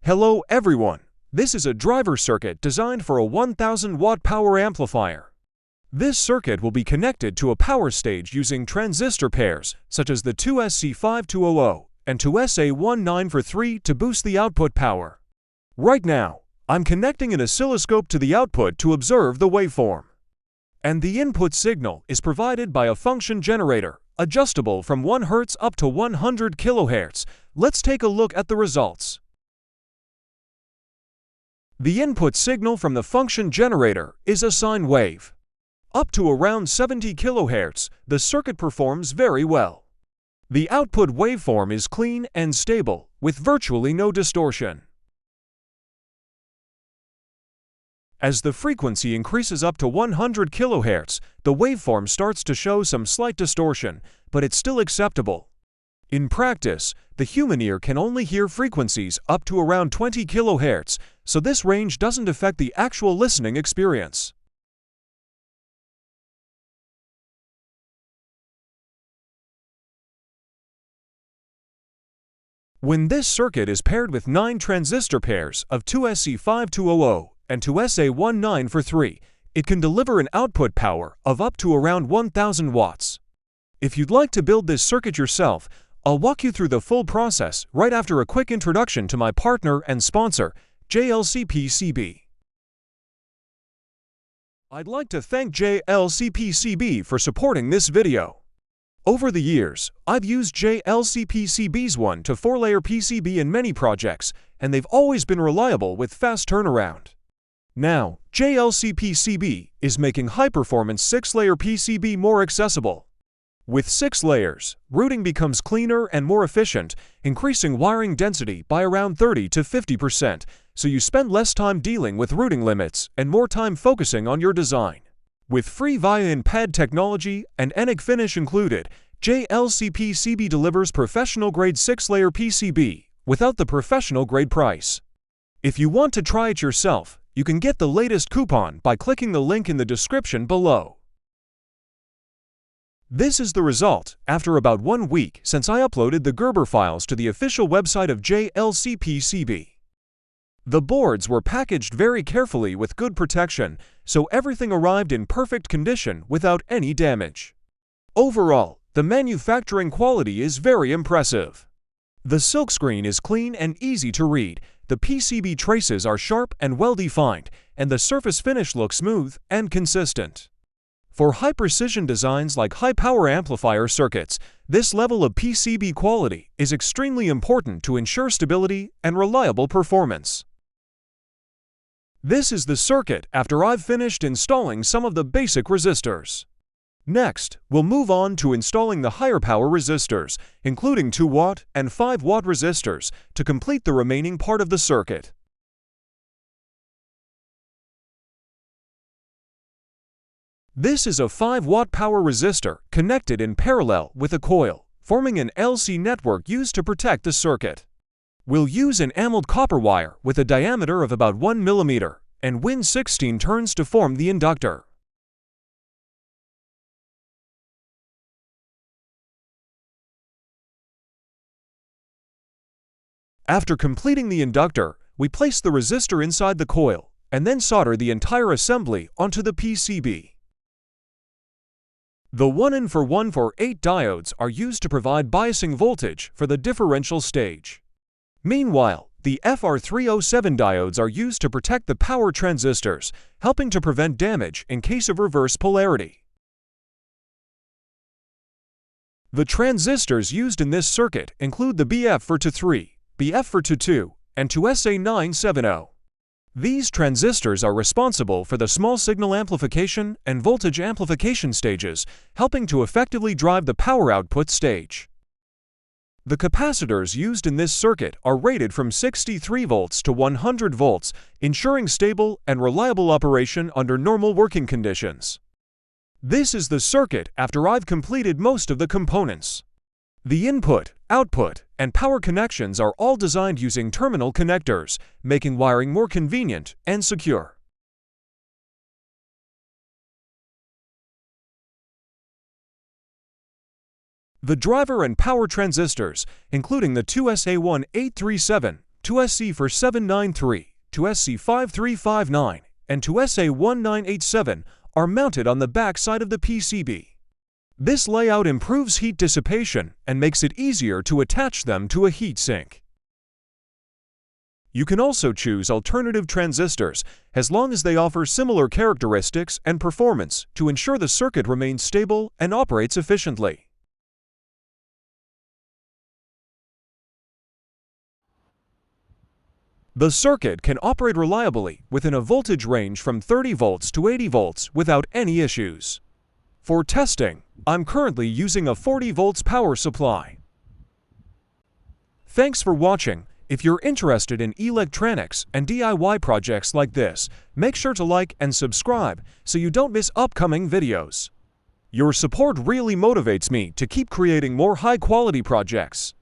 Hello everyone, this is a driver circuit designed for a 1000-watt power amplifier. This circuit will be connected to a power stage using transistor pairs such as the 2SC5200 and 2SA1943 to boost the output power. Right now, I'm connecting an oscilloscope to the output to observe the waveform. And the input signal is provided by a function generator, adjustable from 1 Hz up to 100 kHz. Let's take a look at the results. The input signal from the function generator is a sine wave. Up to around 70 kHz, the circuit performs very well. The output waveform is clean and stable, with virtually no distortion. As the frequency increases up to 100 kHz, the waveform starts to show some slight distortion, but it's still acceptable. In practice, the human ear can only hear frequencies up to around 20 kHz, so this range doesn't affect the actual listening experience. When this circuit is paired with 9 transistor pairs of 2SC5200 and 2SA1943, it can deliver an output power of up to around 1000 watts. If you'd like to build this circuit yourself, I'll walk you through the full process right after a quick introduction to my partner and sponsor, JLCPCB. I'd like to thank JLCPCB for supporting this video. Over the years, I've used JLCPCB's 1 to 4-layer PCB in many projects, and they've always been reliable with fast turnaround. Now, JLCPCB is making high-performance 6-layer PCB more accessible. With 6 layers, routing becomes cleaner and more efficient, increasing wiring density by around 30 to 50%, so you spend less time dealing with routing limits and more time focusing on your design. With free via-in-pad technology and ENIC finish included, JLCPCB delivers professional-grade 6-layer PCB without the professional-grade price. If you want to try it yourself, you can get the latest coupon by clicking the link in the description below. This is the result after about 1 week since I uploaded the Gerber files to the official website of JLCPCB. The boards were packaged very carefully with good protection, so everything arrived in perfect condition without any damage. Overall, the manufacturing quality is very impressive. The silkscreen is clean and easy to read, the PCB traces are sharp and well-defined, and the surface finish looks smooth and consistent. For high-precision designs like high-power amplifier circuits, this level of PCB quality is extremely important to ensure stability and reliable performance. This is the circuit after I've finished installing some of the basic resistors. Next, we'll move on to installing the higher power resistors, including 2-watt and 5-watt resistors, to complete the remaining part of the circuit. This is a 5-watt power resistor connected in parallel with a coil, forming an LC network used to protect the circuit. We'll use an ammeled copper wire with a diameter of about 1 mm and win 16 turns to form the inductor. After completing the inductor, we place the resistor inside the coil and then solder the entire assembly onto the PCB. The 1N4 diodes are used to provide biasing voltage for the differential stage. Meanwhile, the FR307 diodes are used to protect the power transistors, helping to prevent damage in case of reverse polarity. The transistors used in this circuit include the BF423, BF422, and 2SA970. These transistors are responsible for the small signal amplification and voltage amplification stages, helping to effectively drive the power output stage. The capacitors used in this circuit are rated from 63 volts to 100 volts, ensuring stable and reliable operation under normal working conditions. This is the circuit after I've completed most of the components. The input, output, and power connections are all designed using terminal connectors, making wiring more convenient and secure. The driver and power transistors, including the 2SA1837, 2SC4793, 2SC5359, and 2SA1987 are mounted on the back side of the PCB. This layout improves heat dissipation and makes it easier to attach them to a heat sink. You can also choose alternative transistors as long as they offer similar characteristics and performance to ensure the circuit remains stable and operates efficiently. The circuit can operate reliably within a voltage range from 30 volts to 80 volts without any issues. For testing, I'm currently using a 40 volts power supply. Thanks for watching. If you're interested in electronics and DIY projects like this, make sure to like and subscribe so you don't miss upcoming videos. Your support really motivates me to keep creating more high-quality projects.